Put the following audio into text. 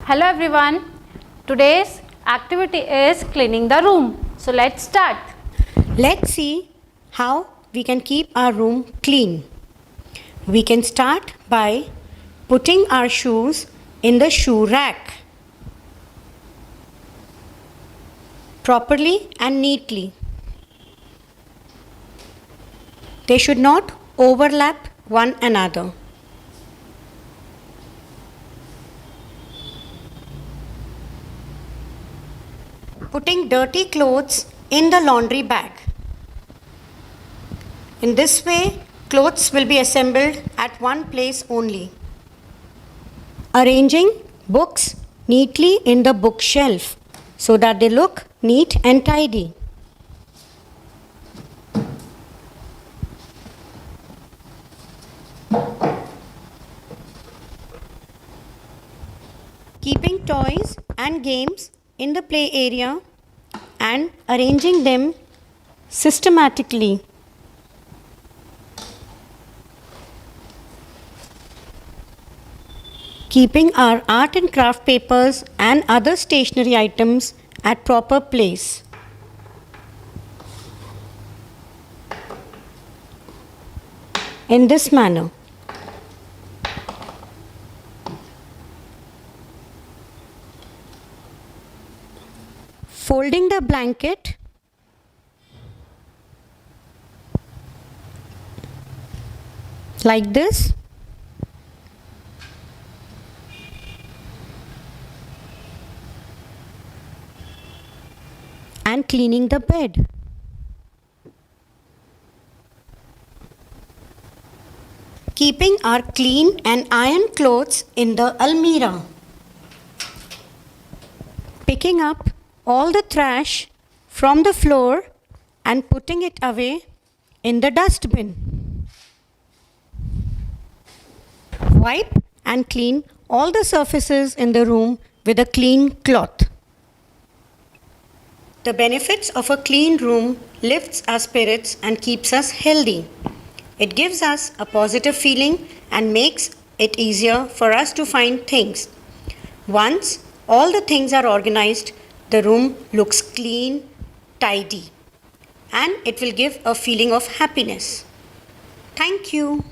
Hello everyone. Today's activity is cleaning the room. So let's start. Let's see how we can keep our room clean. We can start by putting our shoes in the shoe rack properly and neatly. They should not overlap one another. Putting dirty clothes in the laundry bag. In this way, clothes will be assembled at one place only. Arranging books neatly in the bookshelf so that they look neat and tidy. Keeping toys and games in the play area and arranging them systematically. Keeping our art and craft papers and other stationery items at proper place. In this manner. Folding the blanket like this. And cleaning the bed. Keeping our clean and iron clothes in the almirah. Picking up all the trash from the floor and putting it away in the dustbin. Wipe and clean all the surfaces in the room with a clean cloth. The benefits of a clean room lifts our spirits and keeps us healthy. It gives us a positive feeling and makes it easier for us to find things. Once all the things are organized, the room looks clean, tidy, and it will give a feeling of happiness. Thank you.